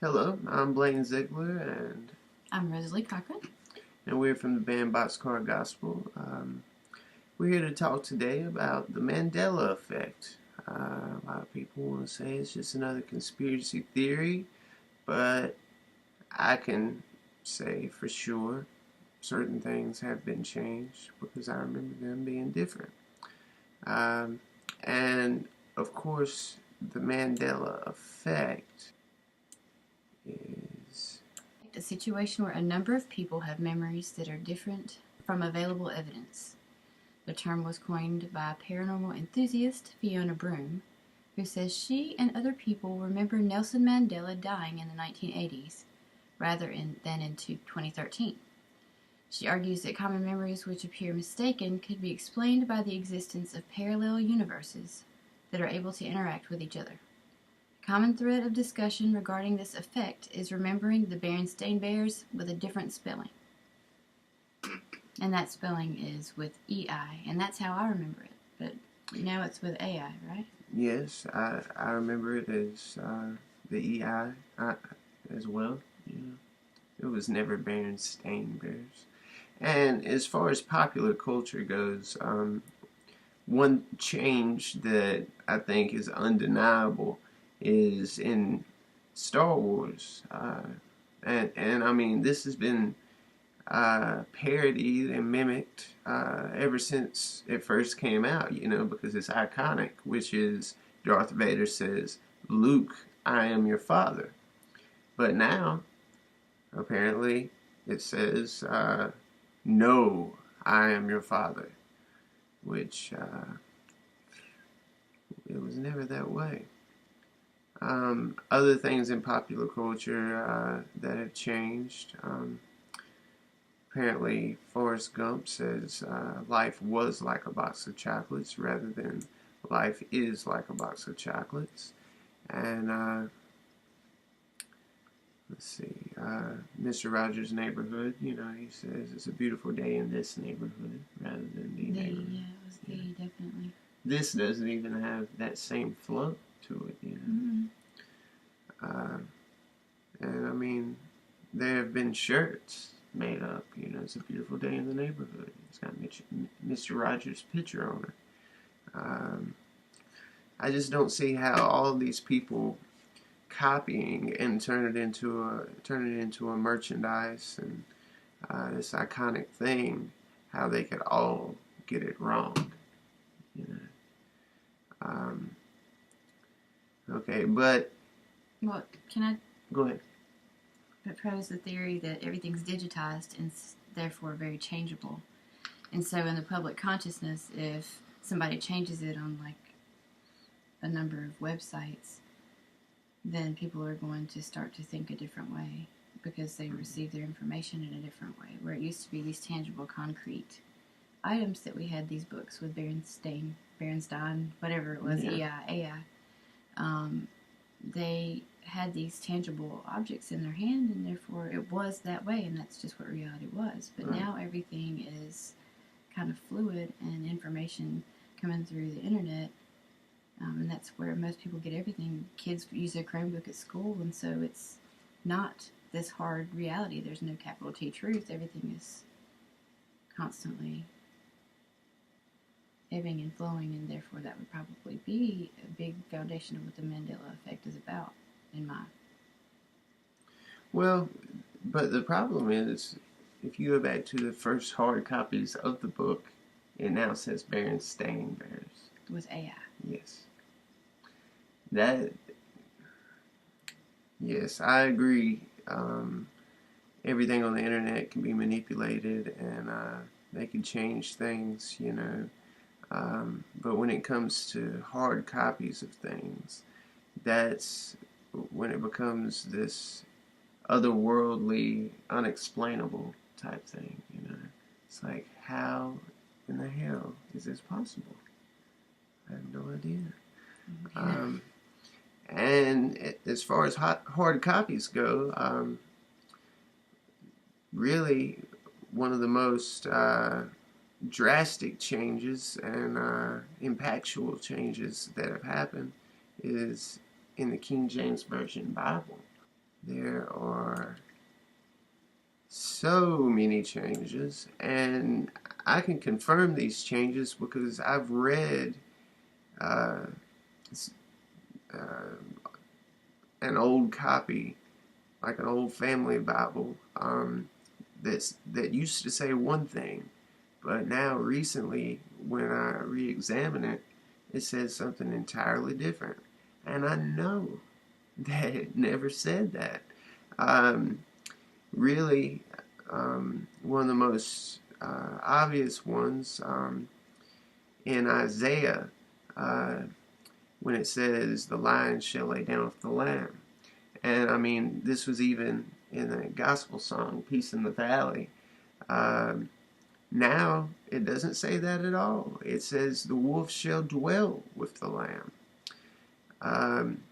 Hello, I'm Blaine Ziegler, I'm Rosalie Cochran. and we're from the band Boxcar Gospel. We're here to talk today about the Mandela Effect. A lot of people want to say it's just another conspiracy theory, but I can say for sure certain things have been changed because I remember them being different. And of course, the Mandela Effect is A situation where a number of people have memories that are different from available evidence. The term was coined by paranormal enthusiast Fiona Broome, who says she and other people remember Nelson Mandela dying in the 1980s rather than in 2013. She argues that common memories which appear mistaken could be explained by the existence of parallel universes that are able to interact with each other. A common thread of discussion regarding this effect is remembering the Berenstain Bears with a different spelling. And that spelling is with E-I, and that's how I remember it. But now it's with A-I, right? Yes, I remember it as the EI as well. It was never Berenstain Bears. And as far as popular culture goes, one change that I think is undeniable is in Star Wars. And I mean, this has been parodied and mimicked ever since it first came out, because it's iconic, which is Darth Vader says, "Luke, I am your father." But now, apparently, it says, "No, I am your father," which it was never that way. Other things in popular culture that have changed. Apparently, Forrest Gump says life was like a box of chocolates rather than life is like a box of chocolates. And let's see, Mr. Rogers' Neighborhood, he says it's a beautiful day in this neighborhood rather than the neighborhood. Yeah, it was the, definitely. This doesn't even have that same flow to it, Mm-hmm. And I mean, there have been shirts made up, it's a beautiful day in the neighborhood. It's got Mr. Rogers' picture on it. I just don't see how all of these people copying and turn it into a merchandise and this iconic thing, how they could all get it wrong, Okay, but Well, can I go ahead. propose the theory that everything's digitized and therefore very changeable? And so in the public consciousness, if somebody changes it on like a number of websites, then people are going to start to think a different way because they receive their information in a different way. Where it used to be these tangible, concrete items that we had, these books with Berenstain, whatever it was, Yeah. AI. They had these tangible objects in their hand, and therefore it was that way, and that's just what reality was. But Right. now everything is kind of fluid, and information coming through the internet, and that's where most people get everything. Kids use their Chromebook at school, and so it's not this hard reality. There's no capital T truth. Everything is constantly ebbing and flowing, and therefore that would probably be a big foundation of what the Mandela Effect is about, in my... Well, but the problem is, if you go back to the first hard copies of the book, it now says Berenstain Bears. With AI. Yes. Yes, I agree. Everything on the internet can be manipulated, and they can change things, but when it comes to hard copies of things, that's when it becomes this otherworldly, unexplainable type thing, It's like, how in the hell is this possible? I have no idea. Okay. And as far as hard copies go, really one of the most drastic changes and impactful changes that have happened is in the King James Version Bible. there are so many changes, and I can confirm these changes because I've read uh, uh, an old copy, like an old family Bible, that used to say one thing, but now recently, when I re-examine it, it says something entirely different, and I know that it never said that. Um, Really, one of the most obvious ones in Isaiah, uh, when it says, "The lion shall lay down with the lamb." And I mean, this was even in the gospel song, "Peace in the Valley." Um, Now, it doesn't say that at all. It says, "The wolf shall dwell with the lamb." Um,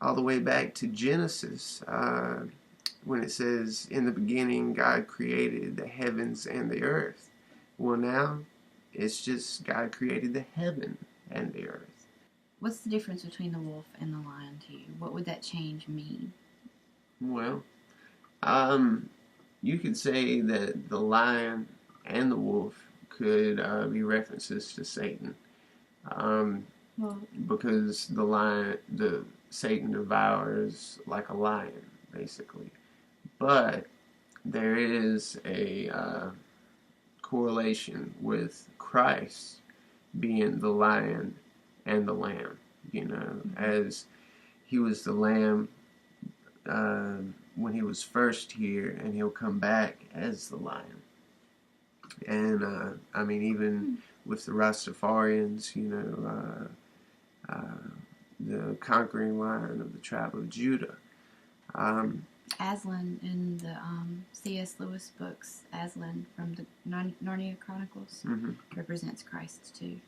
all the way back to Genesis, when it says, "In the beginning God created the heavens and the earth." Well, now it's just God created the heaven and the earth. What's the difference between the wolf and the lion to you? What would that change mean? Well, um, you could say that the lion and the wolf could be references to Satan, um, Well, because the Satan devours like a lion, basically. But there is a correlation with Christ being the lion and the lamb, as he was the lamb when he was first here, and he'll come back as the lion. And I mean, even with the Rastafarians, the conquering lion of the tribe of Judah. Aslan in the C.S. Lewis books, Aslan from the Narnia Chronicles, represents Christ too.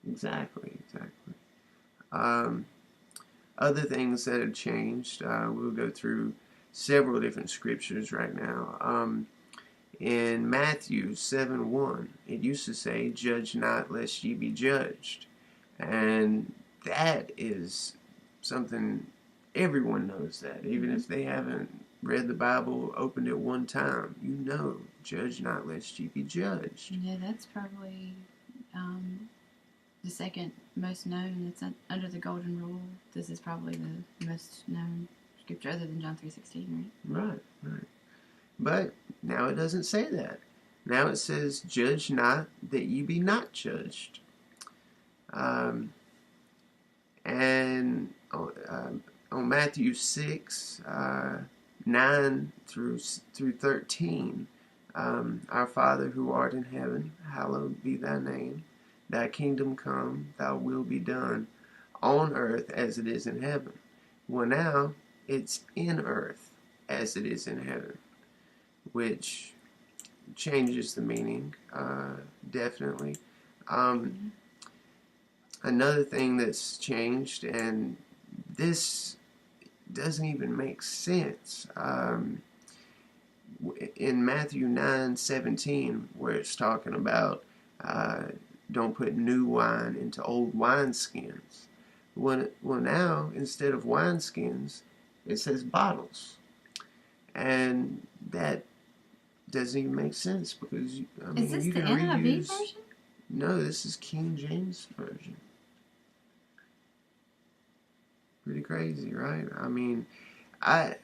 Exactly. Other things that have changed, we'll go through several different scriptures right now. In Matthew 7:1, it used to say, "Judge not, lest ye be judged." And that is something everyone knows that. Even if they haven't read the Bible, opened it one time, "Judge not, lest ye be judged." Yeah, that's probably the second most known. It's under the Golden Rule. This is probably the most known scripture other than John 3:16, right? Right. But now it doesn't say that. Now it says, "Judge not, that ye be not judged." And on Matthew 6, 9 through 13, "Our Father who art in heaven, hallowed be thy name. Thy kingdom come, thy will be done, on earth as it is in heaven." Well, now it's in earth as it is in heaven, which changes the meaning, definitely. Another thing that's changed, and this doesn't even make sense, in Matthew 9:17, where it's talking about don't put new wine into old wineskins. Well, now, instead of wineskins, it says bottles. And that doesn't even make sense, because Is this you the can NIV reuse. version? No, this is King James version. Pretty crazy, right? I mean, I've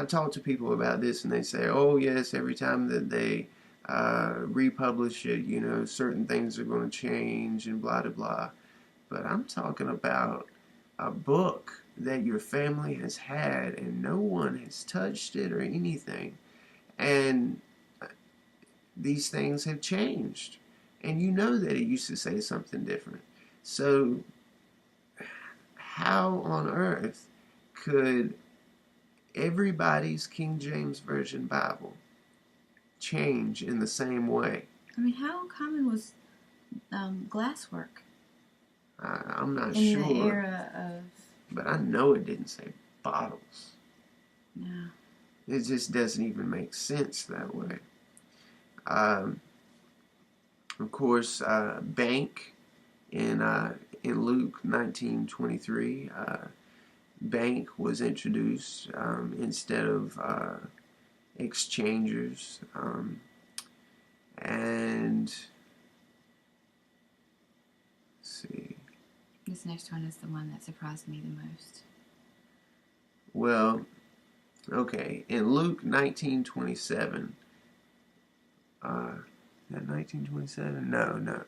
talked to people about this, and they say, "Oh yes, every time that they republish it, certain things are going to change and blah blah blah." But I'm talking about a book that your family has had, and no one has touched it or anything, and these things have changed, and you know that it used to say something different. So how on earth could everybody's King James Version Bible change in the same way? I mean, how common was glasswork I'm not in sure. the era of... But I know it didn't say bottles. No. It just doesn't even make sense that way. Of course, bank in Luke 19:23, bank was introduced instead of exchangers. And let's see. This next one is the one that surprised me the most. Well, okay. In Luke 19:27, is that 19:27? No.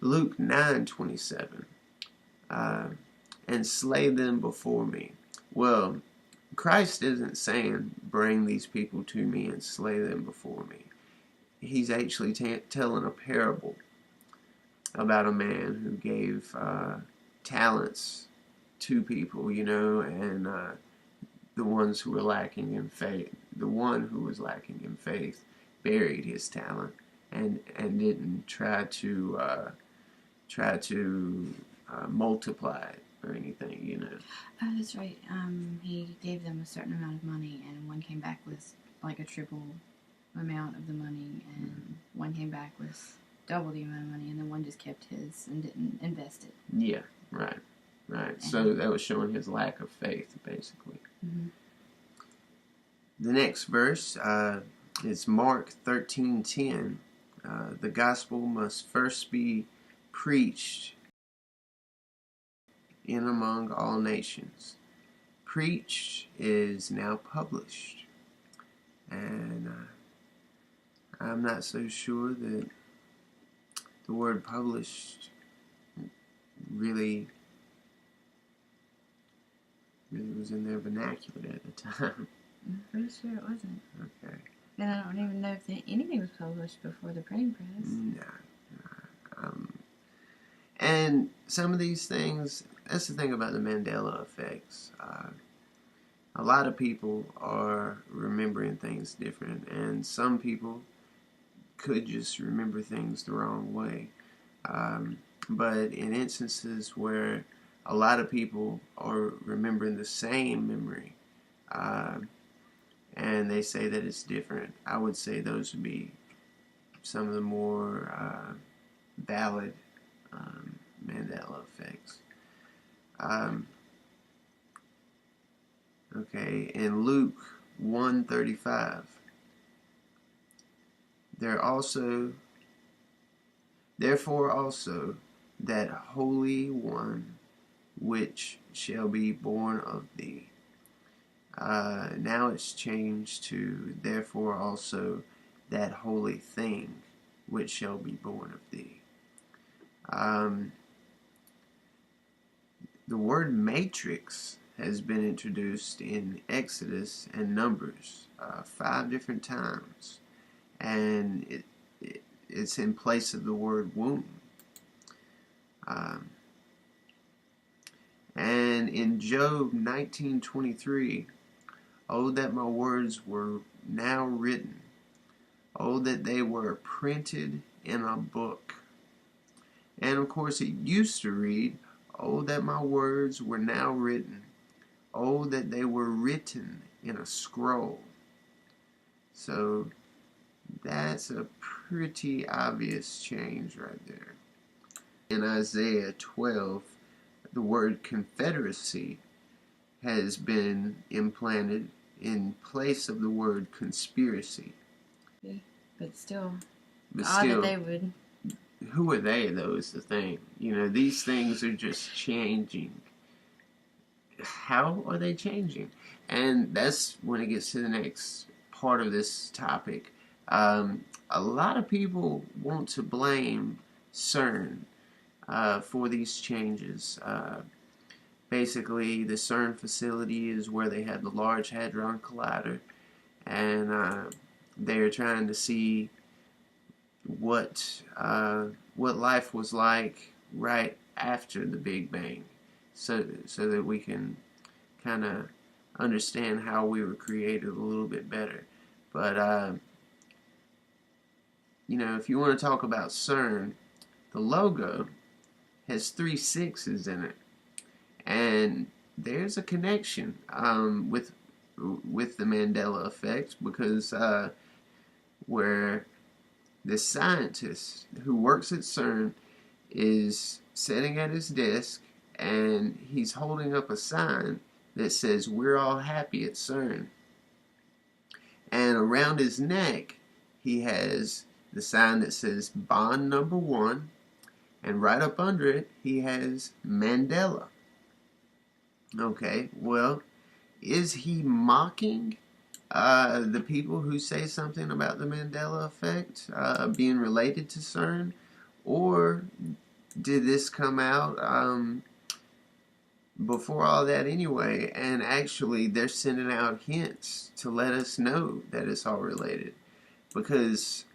Luke 9:27, and slay them before me. Well, Christ isn't saying, bring these people to me and slay them before me. He's actually telling a parable about a man who gave talents to people, and the ones who were lacking in faith, the one who was lacking in faith, buried his talent and didn't try to multiply it or anything. Oh, that's right. He gave them a certain amount of money, and one came back with like a triple amount of the money, and one came back with double the amount of money, and then one just kept his and didn't invest it. Yeah, right. So that was showing his lack of faith, basically. Mm-hmm. The next verse is Mark 13:10. The gospel must first be preached in among all nations. Preached is now published. And I'm not so sure that the word published really was in their vernacular at the time. I'm pretty sure it wasn't. Okay. And I don't even know if anything was published before the printing press. No. And some of these things, that's the thing about the Mandela effects. A lot of people are remembering things different, and some people could just remember things the wrong way. But in instances where a lot of people are remembering the same memory, and they say that it's different, I would say those would be some of the more valid Mandela effects. Okay, in Luke 1:35, therefore also that Holy One which shall be born of thee. Now it's changed to therefore also that holy thing which shall be born of thee. The word matrix has been introduced in Exodus and Numbers 5 different times, and it's in place of the word womb. And in Job 19:23, oh that my words were now written, oh that they were printed in a book. And of course it used to read, oh that my words were now written, oh that they were written in a scroll. So that's a pretty obvious change right there. In Isaiah 12, the word confederacy has been implanted in place of the word conspiracy. But still, that they would. Who are they, though, is the thing. These things are just changing. How are they changing? And that's when it gets to the next part of this topic. A lot of people want to blame CERN for these changes. Basically, the CERN facility is where they had the Large Hadron Collider, and they're trying to see what life was like right after the Big Bang, so that we can kind of understand how we were created a little bit better. But if you want to talk about CERN, the logo has 3 6s in it, and there's a connection with the Mandela Effect, because where the scientist who works at CERN is sitting at his desk, and he's holding up a sign that says, "We're all happy at CERN." And around his neck, he has the sign that says Bond Number 1. And right up under it, he has Mandela. Okay, well, is he mocking the people who say something about the Mandela Effect being related to CERN? Or did this come out before all that anyway? And actually, they're sending out hints to let us know that it's all related. Because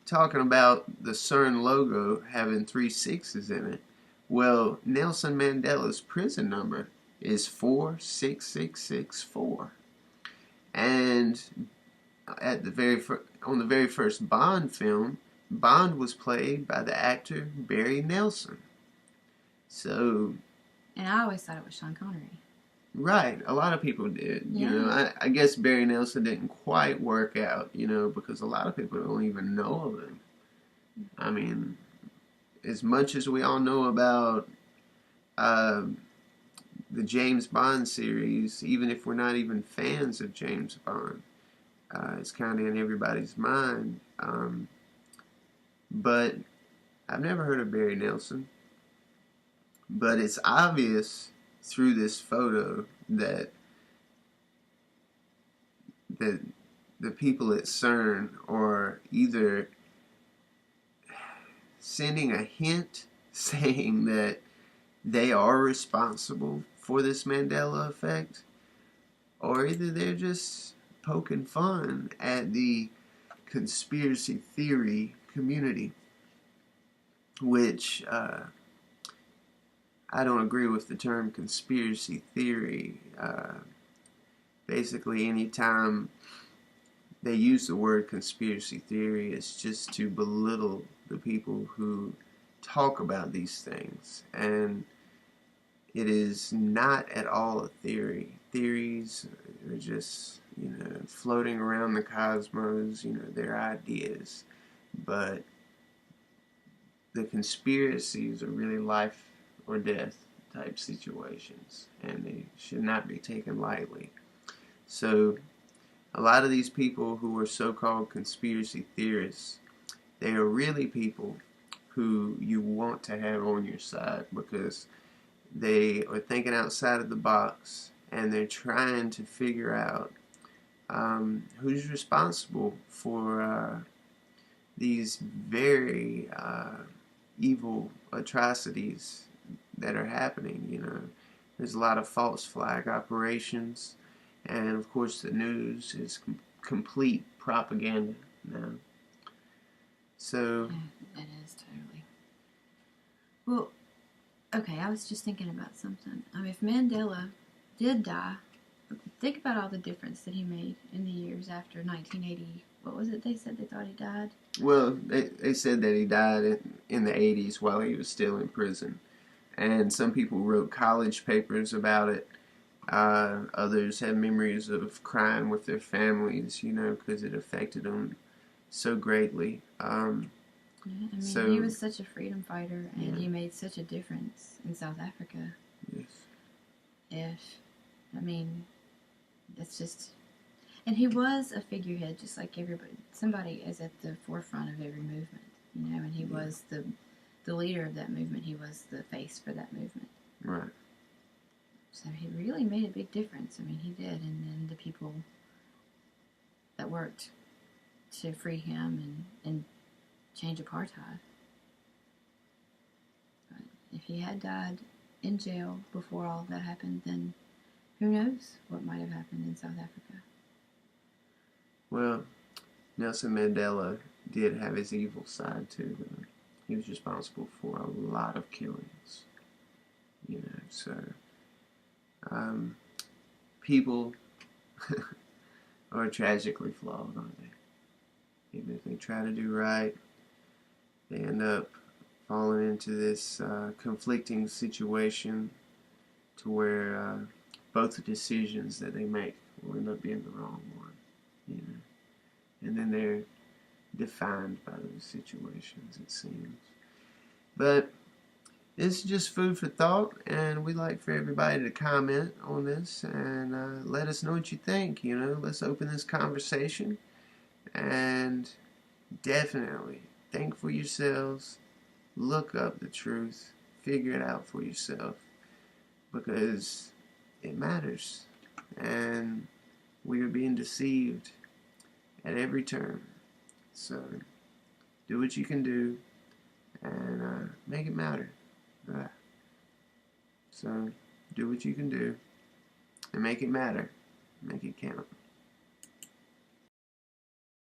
talking about the CERN logo having 3 6s in it, well, Nelson Mandela's prison number is 46664. And at on the very first Bond film, Bond was played by the actor Barry Nelson. So, and I always thought it was Sean Connery. Right, a lot of people did. Yeah. You know, I guess Barry Nelson didn't quite work out, you know, because a lot of people don't even know of him. I mean, as much as we all know about the James Bond series, even if we're not even fans of James Bond, it's kind of in everybody's mind. But I've never heard of Barry Nelson. But it's obvious through this photo that the people at CERN are either sending a hint saying that they are responsible for this Mandela effect, or either they're just poking fun at the conspiracy theory community, which I don't agree with the term conspiracy theory. Basically, anytime they use the word conspiracy theory, it's just to belittle the people who talk about these things. And it is not at all a theory. Theories are just, you know, floating around the cosmos, you know, they're ideas. But the conspiracies are really life or death type situations, and they should not be taken lightly. So a lot of these people who are so-called conspiracy theorists, they are really people who you want to have on your side, because they are thinking outside of the box, and they're trying to figure out who's responsible for these very evil atrocities that are happening. You know, there's a lot of false flag operations, and of course the news is complete propaganda now. So yeah, it is totally. Well, okay, I was just thinking about something. If Mandela did die, think about all the difference that he made in the years after 1980. What was it they said they thought he died? Well, they said that he died in the 80s while he was still in prison. And some people wrote college papers about it. Others had memories of crying with their families, you know, because it affected them so greatly. He was such a freedom fighter, and he made such a difference in South Africa. Yes. It's just... And he was a figurehead, just like everybody. Somebody is at the forefront of every movement, you know, and he was the leader of that movement. He was the face for that movement. Right. So he really made a big difference. He did. And then the people that worked to free him and change apartheid. But if he had died in jail before all of that happened, then who knows what might have happened in South Africa. Well, Nelson Mandela did have his evil side too. He was responsible for a lot of killings. You know, so people are tragically flawed, aren't they? Even if they try to do right, they end up falling into this conflicting situation to where both the decisions that they make will end up being the wrong one, you know. And then they're defined by those situations, it seems. But This is just food for thought, and we'd like for everybody to comment on this and let us know what you think. Let's open this conversation and definitely think for yourselves, look up the truth, figure it out for yourself because it matters, and we are being deceived at every turn. So do what you can do and make it matter. So do what you can do and make it matter. Make it count.